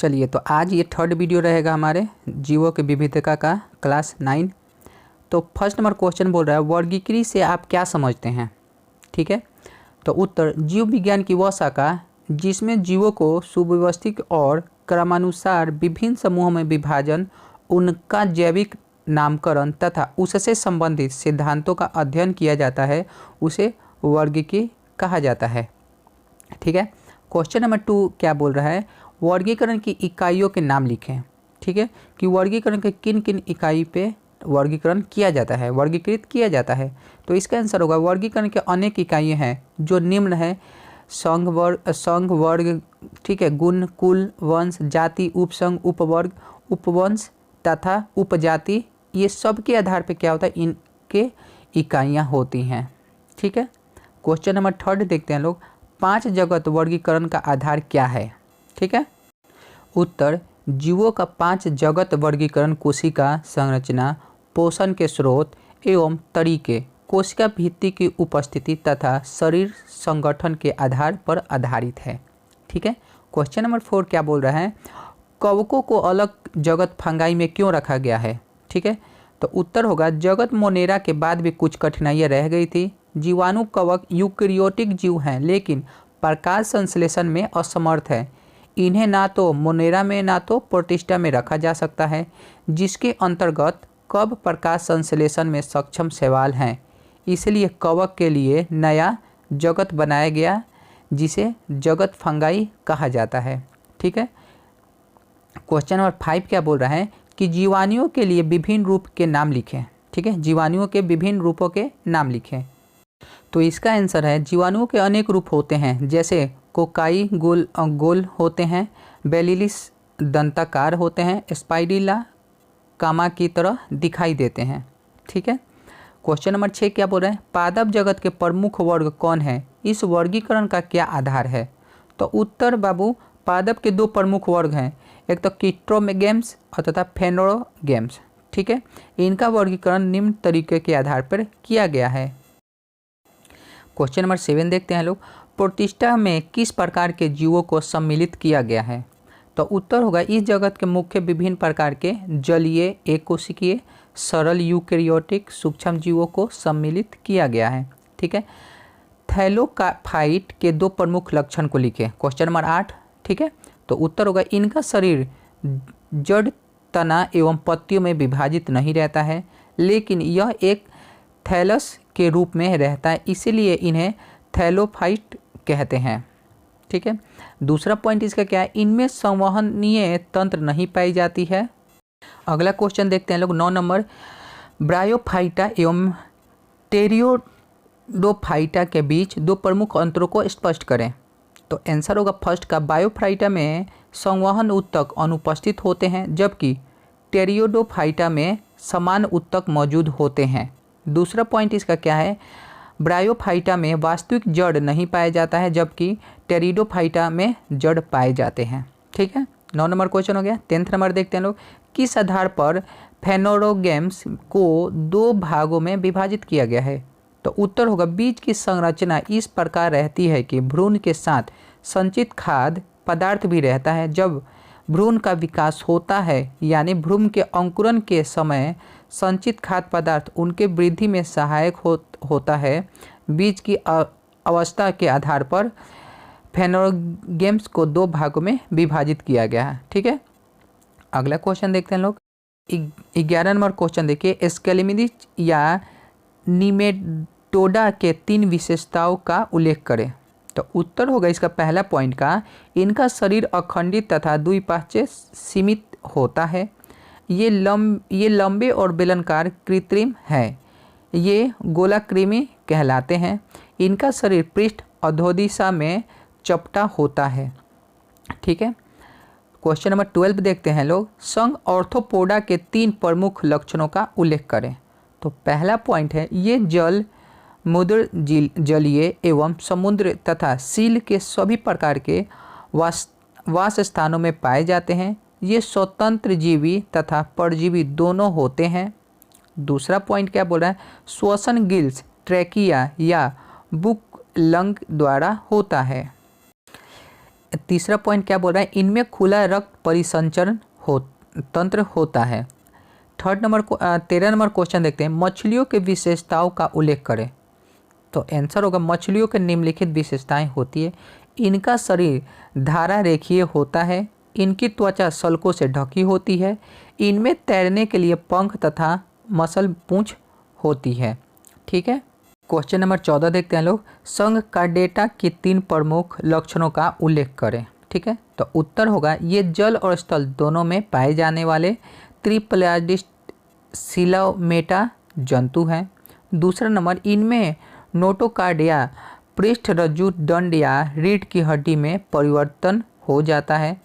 चलिए, तो आज ये थर्ड वीडियो रहेगा हमारे जीवों के विविधता का क्लास 9। तो फर्स्ट नंबर क्वेश्चन बोल रहा है वर्गीकृत से आप क्या समझते हैं। ठीक है, तो उत्तर जीव विज्ञान की वह शाखा जिसमें जीवों को सुव्यवस्थित और क्रमानुसार विभिन्न समूहों में विभाजन, उनका जैविक नामकरण तथा उससे संबंधित सिद्धांतों का अध्ययन किया जाता है, उसे वर्गीकृत कहा जाता है। ठीक है, क्वेश्चन नंबर 2 क्या बोल रहा है, वर्गीकरण की इकाइयों के नाम लिखें। ठीक है, कि वर्गीकरण के किन किन इकाई पे वर्गीकरण किया जाता है, वर्गीकृत किया जाता है। तो इसका आंसर होगा वर्गीकरण के अनेक इकाइयाँ हैं जो निम्न है: संघ, वर्ग, ठीक है, गुण, कुल, वंश, जाति, उपसंघ, उपवर्ग, उपवंश तथा उपजाति। ये सब के आधार पे क्या होता है, इनके इकाइयाँ होती हैं। ठीक है, क्वेश्चन नंबर 3 देखते हैं लोग, 5 जगत वर्गीकरण का आधार क्या है। ठीक है, उत्तर जीवों का 5 जगत वर्गीकरण कोशिका संरचना, पोषण के स्रोत एवं तरीके, कोशिका भित्ति की उपस्थिति तथा शरीर संगठन के आधार पर आधारित है। ठीक है, क्वेश्चन नंबर 4 क्या बोल रहा है, कवकों को अलग जगत फंगाई में क्यों रखा गया है। ठीक है, तो उत्तर होगा जगत मोनेरा के बाद भी कुछ कठिनाइयाँ रह गई थी। जीवाणु कवक यूकेरियोटिक जीव हैं लेकिन प्रकाश संश्लेषण में असमर्थ है। इन्हें ना तो मोनेरा में ना तो प्रोटिस्टा में रखा जा सकता है, जिसके अंतर्गत कब प्रकाश संश्लेषण में सक्षम सवाल हैं। इसलिए कवक के लिए नया जगत बनाया गया जिसे जगत फंगाई कहा जाता है। ठीक है, क्वेश्चन नंबर 5 क्या बोल रहा है कि जीवाणुओं के लिए विभिन्न रूप के नाम लिखें। ठीक है, जीवाणुओं के विभिन्न रूपों के नाम लिखें। तो इसका आंसर है जीवाणुओं के अनेक रूप होते हैं, जैसे कोकाई गोल होते हैं, बेलिलिस दंताकार होते हैं, स्पाइडिला कामा की तरह दिखाई देते हैं। ठीक है, क्वेश्चन नंबर 6 क्या बोल रहे हैं, पादप जगत के प्रमुख वर्ग कौन है, इस वर्गीकरण का क्या आधार है। तो उत्तर बाबू पादप के 2 प्रमुख वर्ग हैं, एक तो कीट्रोमेगेम्स और तथा फेनोरोगेम्स। ठीक है, इनका वर्गीकरण निम्न तरीके के आधार पर किया गया है। क्वेश्चन नंबर 7 देखते हैं लोग, प्रोटिस्टा में किस प्रकार के जीवों को सम्मिलित किया गया है। तो उत्तर होगा इस जगत के मुख्य विभिन्न प्रकार के जलीय, एककोशिकीय, सरल यूकेरियोटिक सूक्ष्म जीवों को सम्मिलित किया गया है। ठीक है, थैलोफाइट के 2 प्रमुख लक्षण को लिखें। Question number 8। ठीक है, तो उत्तर होगा इनका शरीर जड़, तना एवं पत्तियों में विभाजित नहीं रहता है, लेकिन यह एक थैलस के रूप में रहता है, इसीलिए इन्हें थैलोफाइट कहते हैं। ठीक है, दूसरा पॉइंट इसका क्या है, इनमें संवहनीय तंत्र नहीं पाई जाती है। अगला क्वेश्चन देखते हैं लोग 9 नंबर, ब्रायोफाइटा एवं टेरियोडोफाइटा के बीच 2 प्रमुख अंतरों को स्पष्ट करें। तो आंसर होगा फर्स्ट का, बायोफाइटा में संवहन ऊतक अनुपस्थित होते हैं, जबकि टेरियोडोफाइटा में समान ऊतक मौजूद होते हैं। दूसरा पॉइंट इसका क्या है, ब्रायोफाइटा में वास्तविक जड़ नहीं पाया जाता है, जबकि टेरिडोफाइटा में जड़ पाए जाते हैं। ठीक है, 9 नंबर क्वेश्चन हो गया। 10th नंबर देखते हैं लोग, किस आधार पर फेनोरोगेम्स को 2 भागों में विभाजित किया गया है। तो उत्तर होगा बीज की संरचना इस प्रकार रहती है कि भ्रूण के साथ संचित खाद्य पदार्थ भी रहता है। जब भ्रूण का विकास होता है यानी भ्रूण के अंकुरण के समय संचित खाद्य पदार्थ उनके वृद्धि में सहायक होता है। बीज की अवस्था के आधार पर फेनोरोगेम्स को 2 भागों में विभाजित किया गया है। ठीक है, अगला क्वेश्चन देखते हैं लोग 11 नंबर क्वेश्चन देखिए, स्केलेमिडीज या निमेटोडा के 3 विशेषताओं का उल्लेख करें। तो उत्तर होगा इसका पहला पॉइंट का, इनका शरीर अखंडित तथा द्विपार्श्व सीमित होता है। ये लंबे और बेलनाकार कृत्रिम है। ये गोलाकृमि कहलाते हैं। इनका शरीर पृष्ठ अधोदिशा में चपटा होता है। ठीक है, क्वेश्चन नंबर 12 देखते हैं लोग, संघ ऑर्थोपोडा के 3 प्रमुख लक्षणों का उल्लेख करें। तो पहला पॉइंट है, ये जल, मुद्र जलीय एवं समुद्र तथा सील के सभी प्रकार के वास स्थानों में पाए जाते हैं। ये स्वतंत्र जीवी तथा परजीवी दोनों होते हैं। दूसरा पॉइंट क्या बोल रहा है, श्वसन गिल्स, ट्रैकिया या बुक लंग द्वारा होता है। तीसरा पॉइंट क्या बोल रहा है, इनमें खुला रक्त परिसंचरण तंत्र होता है। 13 नंबर क्वेश्चन देखते हैं, मछलियों के विशेषताओं का उल्लेख करें। तो आंसर होगा मछलियों के निम्नलिखित विशेषताएं होती है। इनका शरीर धारा रेखीय होता है, इनकी त्वचा सल्कों से ढकी होती है, इनमें तैरने के लिए पंख तथा मसल पूंछ होती है। ठीक है। क्वेश्चन नंबर 14 देखते हैं लोग, संघ कार्डेटा के 3 प्रमुख लक्षणों का उल्लेख करें। ठीक है। तो उत्तर होगा ये जल और स्थल दोनों में पाए जाने वाले त्रिप्लाजिस्ट सिलोमेटा जंतु हैं। दूसरा नंबर, इनमें नोटोकार्डिया पृष्ठ रज्जु दंड या रीढ़ की हड्डी में परिवर्तन हो जाता है।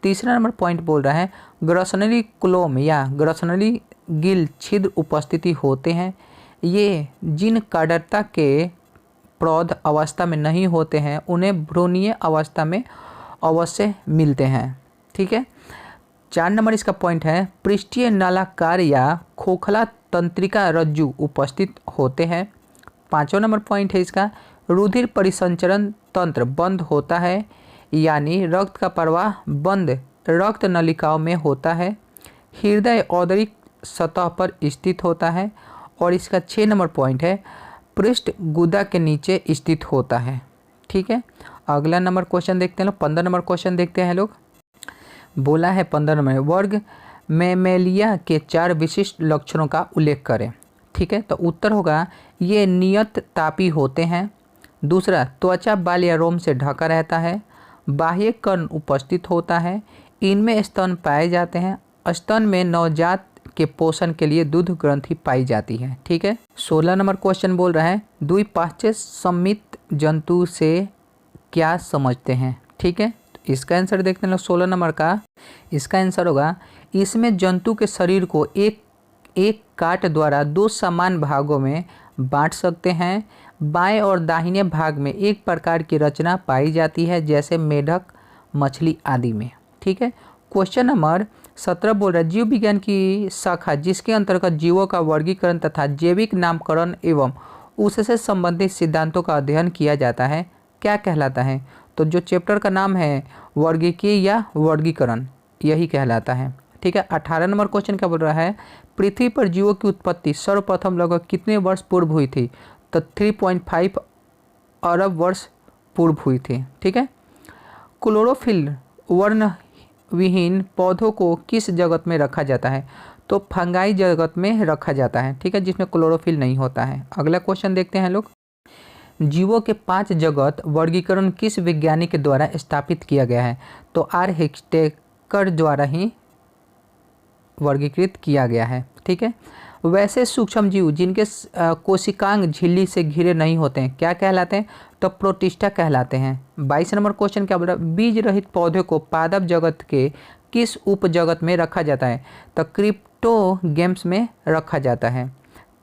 तीसरा नंबर पॉइंट बोल रहा है ग्रसनरी क्लोम या ग्रसनरी गिल छिद्र उपस्थिति होते हैं। ये जिन कार्डता के प्रौढ़ अवस्था में नहीं होते हैं उन्हें भ्रूणीय अवस्था में अवश्य मिलते हैं। ठीक है। 4 नंबर इसका पॉइंट है पृष्ठीय नलाकार या खोखला तंत्रिका रज्जु उपस्थित होते हैं। 5वां नंबर पॉइंट है इसका रुधिर परिसंचरण तंत्र बंद होता है, यानी रक्त का प्रवाह बंद रक्त नलिकाओं में होता है। हृदय औदरिक सतह पर स्थित होता है। और इसका 6 नंबर पॉइंट है पृष्ठ गुदा के नीचे स्थित होता है। ठीक है। अगला नंबर क्वेश्चन देखते हैं लोग, 15 नंबर क्वेश्चन देखते हैं लोग। बोला है 15 नंबर, वर्ग मैमेलिया के 4 विशिष्ट लक्षणों का उल्लेख करें। ठीक है। तो उत्तर होगा ये नियत तापी होते हैं। दूसरा, त्वचा बाल या रोम से ढका रहता है। बाह्य कर्ण उपस्थित होता है। इनमें स्तन पाए जाते हैं। स्तन में नवजात के पोषण के लिए दूध ग्रंथि पाई जाती है। ठीक है। 16 नंबर क्वेश्चन बोल रहा है द्विपार्श्व सममित जंतु से क्या समझते हैं। ठीक है। तो इसका आंसर देखते हैं 16 नंबर का। इसका आंसर होगा इसमें जंतु के शरीर को एक काट द्वारा 2 समान भागों में बांट सकते हैं। बाएं और दाहिने भाग में एक प्रकार की रचना पाई जाती है, जैसे मेढक, मछली आदि में। ठीक है। क्वेश्चन नंबर 17 बोल रहा है जीव विज्ञान की शाखा जिसके अंतर्गत जीवों का वर्गीकरण तथा जैविक नामकरण एवं उससे संबंधित सिद्धांतों का अध्ययन किया जाता है क्या कहलाता है। तो जो चैप्टर का नाम है वर्गीकीय या वर्गीकरण, यही कहलाता है। ठीक है। 18 नंबर क्वेश्चन क्या बोल रहा है पृथ्वी पर जीवों की उत्पत्ति सर्वप्रथम लगभग कितने वर्ष पूर्व हुई थी। तो 3.5 अरब वर्ष पूर्व हुई थी। ठीक है। क्लोरोफिल वर्ण विहीन पौधों को किस जगत में रखा जाता है। तो फंगाई जगत में रखा जाता है। ठीक है, जिसमें क्लोरोफिल नहीं होता है। अगला क्वेश्चन देखते हैं लोग, जीवों के 5 जगत वर्गीकरण किस वैज्ञानिक के द्वारा स्थापित किया गया है। तो आर हेक्सटेकर द्वारा ही वर्गीकृत किया गया है। ठीक है। वैसे सूक्ष्म जीव जिनके कोशिकांग झिल्ली से घिरे नहीं होते हैं क्या कहलाते हैं। तो प्रोटिस्टा कहलाते हैं। 22 नंबर क्वेश्चन क्या बोल रहा है बीज रहित पौधे को पादप जगत के किस उपजगत में रखा जाता है। तो क्रिप्टोगेम्स में रखा जाता है।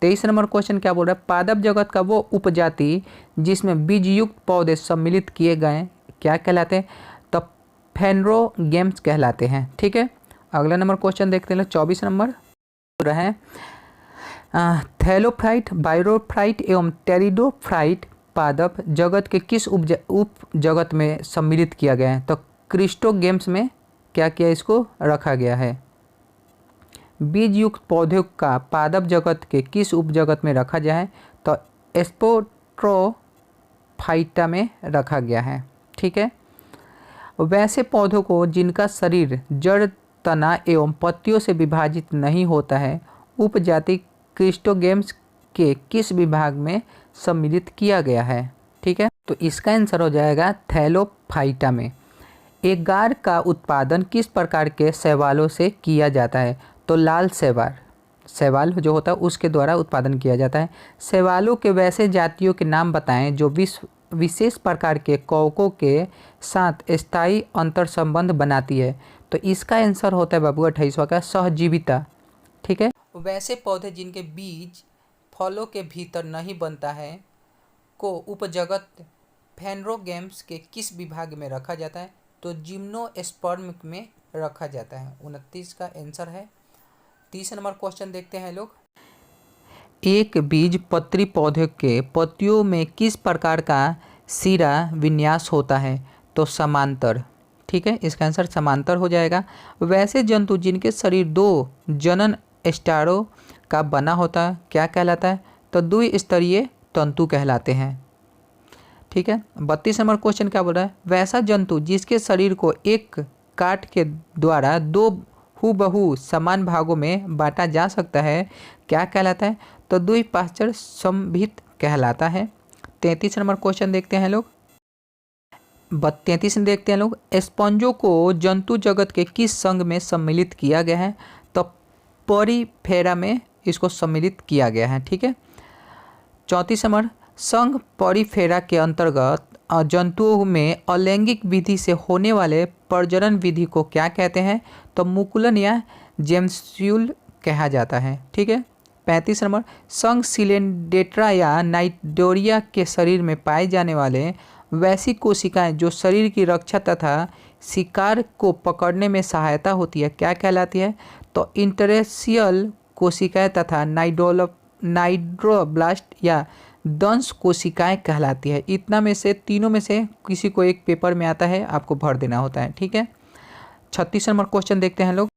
23 नंबर क्वेश्चन क्या बोल रहा है पादप जगत का वो उपजाति जिसमें बीजयुक्त पौधे सम्मिलित किए गए क्या कहलाते हैं। तो फेनरोगेम्स कहलाते हैं। ठीक है। अगला नंबर क्वेश्चन देखते हैं 24 नंबर बोल रहा है थैलोफ्राइट, बायोफ्राइट एवं टेरिडोफ्राइट पादप जगत के किस उप जगत में सम्मिलित किया गया है। तो क्रिस्टोगेम्स में क्या किया इसको रखा गया है। बीज युक्त पौधों का पादप जगत के किस उप जगत में रखा गया है। तो स्पोट्रोफाइटा में रखा गया है। ठीक है। वैसे पौधों को जिनका शरीर जड़, तना एवं पत्तियों से विभाजित नहीं होता है उपजाति क्रिस्टोगेम्स के किस विभाग में सम्मिलित किया गया है। ठीक है। तो इसका आंसर हो जाएगा थैलोफाइटा में। एगार का उत्पादन किस प्रकार के शैवालों से किया जाता है। तो लाल शैवाल जो होता है उसके द्वारा उत्पादन किया जाता है। शैवालों के वैसे जातियों के नाम बताएं जो विशेष प्रकार के कवकों के साथ स्थायी अंतर संबंध बनाती है। तो इसका आंसर होता है बाबू 28वां का सहजीविता। ठीक है। वैसे पौधे जिनके बीज फलों के भीतर नहीं बनता है को उपजगत फेनरोगेम्स के किस विभाग में रखा जाता है। तो जिम्नोस्पर्म में रखा जाता है। 29 का आंसर है। 30 नंबर क्वेश्चन देखते हैं लोग, एक बीज पत्री पौधे के पत्तियों में किस प्रकार का सिरा विन्यास होता है। तो समांतर। ठीक है, इसका आंसर समांतर हो जाएगा। वैसे जंतु जिनके शरीर 2 जनन स्टारों का बना होता है क्या कहलाता है? तो द्विस्तरीय तंतु कहलाते हैं। ठीक है, 32 नंबर क्वेश्चन क्या बोल रहा है? वैसा जंतु जिसके शरीर को एक काट के द्वारा 2 हूबहू समान भागों में बांटा जा सकता है क्या कहलाता है? तो द्विपार्श्व समभित कहलाता है। 33 नंबर क्वेश्चन देखते हैं लोग। 33 में देखते हैं लोग, स्पंजों को जंतु जगत के किस संघ में सम्मिलित किया गया है? तो पॉरीफेरा में इसको सम्मिलित किया गया है। ठीक है, 34 नंबर, संघ पॉरीफेरा के अंतर्गत जंतुओं में अलैंगिक विधि से होने वाले प्रजनन विधि को क्या कहते हैं? तो मुकुलन या जेम्स्यूल कहा जाता है। ठीक है, 35 नंबर, संघ सिलेंडेट्रा या नाइडोरिया के शरीर में पाए जाने वाले वैसी कोशिकाएं जो शरीर की रक्षा तथा शिकार को पकड़ने में सहायता होती है क्या कहलाती है? तो इंटरेशियल कोशिकाएं तथा नाइड्रोब्लास्ट या दंश कोशिकाएं कहलाती है। इतना में से तीनों में से किसी को एक पेपर में आता है, आपको भर देना होता है। ठीक है, 36 नंबर क्वेश्चन देखते हैं लोग।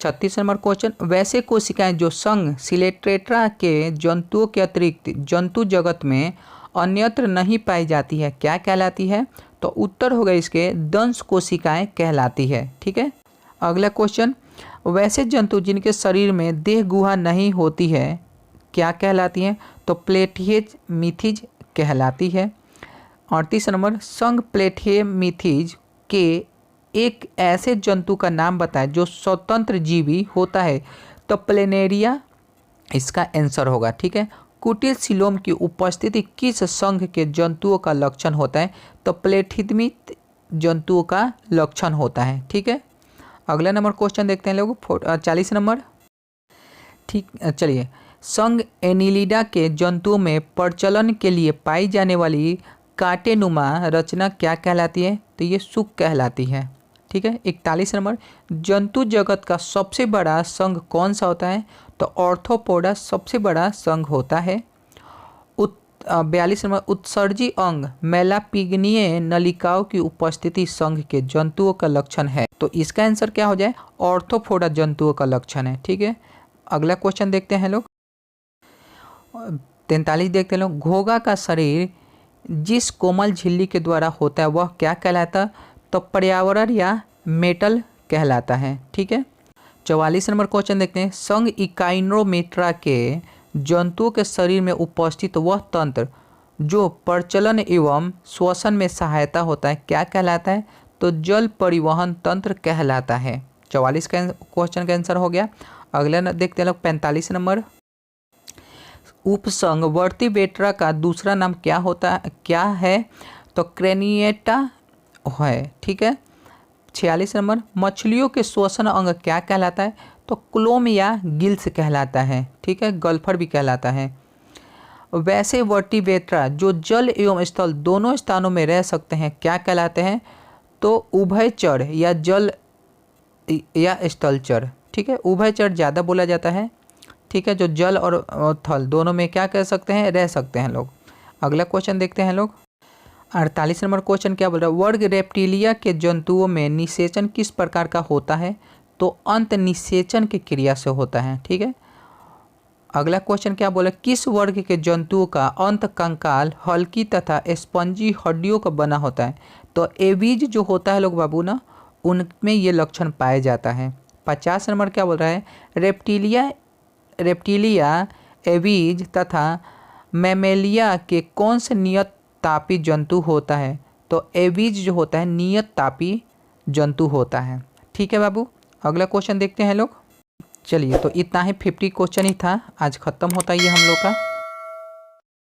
36 नंबर क्वेश्चन, वैसे कोशिकाएं जो संघ सिलेंडेट्रा के जंतुओं के अतिरिक्त जंतु जगत में अन्यत्र नहीं पाई जाती है क्या कहलाती है? तो उत्तर होगा इसके दंश कोशिकाएं कहलाती है। ठीक है, अगला क्वेश्चन, वैसे जंतु जिनके शरीर में देह गुहा नहीं होती है क्या कहलाती है? तो प्लेटिहेज मिथिज कहलाती है। 38 नंबर, संघ प्लेटिहेमिथिज के एक ऐसे जंतु का नाम बताएं जो स्वतंत्र जीवी होता है। तो प्लेनेरिया इसका आंसर होगा। ठीक है, कुटिल सिलोम की उपस्थिति किस संघ के जंतुओं का लक्षण होता है? तो प्लेटिहेमिथ जंतुओं का लक्षण होता है। ठीक है, अगला नंबर क्वेश्चन देखते हैं लोग। 40 नंबर। ठीक, चलिए, संघ एनिलिडा के जंतुओं में प्रचलन के लिए पाई जाने वाली कांटेनुमा रचना क्या कहलाती है? तो ये सुक कहलाती है। ठीक है, 41 नंबर, जंतु जगत का सबसे बड़ा संघ कौन सा होता है? तो ऑर्थोपोडा सबसे बड़ा संघ होता है। 42 नंबर, उत्सर्जी अंग मेलापिग्नीय नलिकाओं की उपस्थिति संघ के जंतुओं का लक्षण है। तो इसका आंसर क्या हो जाए? ऑर्थोपोडा जंतुओं का लक्षण है। ठीक है, अगला क्वेश्चन देखते हैं लोग। 43 देखते हैं लोग, घोगा का शरीर जिस कोमल झिल्ली के द्वारा होता है वह क्या कहलाता है? तो पर्यावरण या मेटल कहलाता है। ठीक है, 44 नंबर क्वेश्चन देखते हैं, संघ इकाइनोमेट्रा के जंतुओं के शरीर में उपस्थित वह तंत्र जो प्रचलन एवं श्वसन में सहायता होता है क्या कहलाता है? तो जल परिवहन तंत्र कहलाता है। 44 का क्वेश्चन का आंसर हो गया। अगला देखते हैं लोग 45 नंबर, उपसंघ वर्टिब्रेटा का दूसरा नाम क्या है? तो क्रेनिएटा है। ठीक है, 46 नंबर, मछलियों के श्वसन अंग क्या कहलाता है? तो क्लोम या गिल्स कहलाता है। ठीक है, गल्फर भी कहलाता है। वैसे वर्टिब्रेटा जो जल एवं स्थल दोनों स्थानों में रह सकते हैं क्या कहलाते हैं? तो उभयचर या जल या स्थलचर। ठीक है, उभयचर ज़्यादा बोला जाता है। ठीक है, जो जल और थल दोनों में क्या कह सकते हैं? रह सकते हैं लोग। अगला क्वेश्चन देखते हैं लोग। 48 नंबर क्वेश्चन क्या बोल रहा है? वर्ग रेप्टिलिया के जंतुओं में निषेचन किस प्रकार का होता है? तो अंत निषेचन की क्रिया से होता है। ठीक है, अगला क्वेश्चन क्या बोला? किस वर्ग के जंतुओं का अंत कंकाल हल्की तथा स्पंजी हड्डियों का बना होता है? तो एवीज जो होता है लोग बाबू ना, उनमें ये लक्षण पाया जाता है। 50 नंबर क्या बोल रहा है? रेप्टिलिया एवीज तथा मैमेलिया के कौन से नियत तापी जंतु होता है? तो एवीज जो होता है नियत तापी जंतु होता है। ठीक है बाबू, अगला क्वेश्चन देखते हैं लोग। चलिए, तो इतना ही 50 क्वेश्चन ही था, आज ख़त्म होता है ये हम लोग का।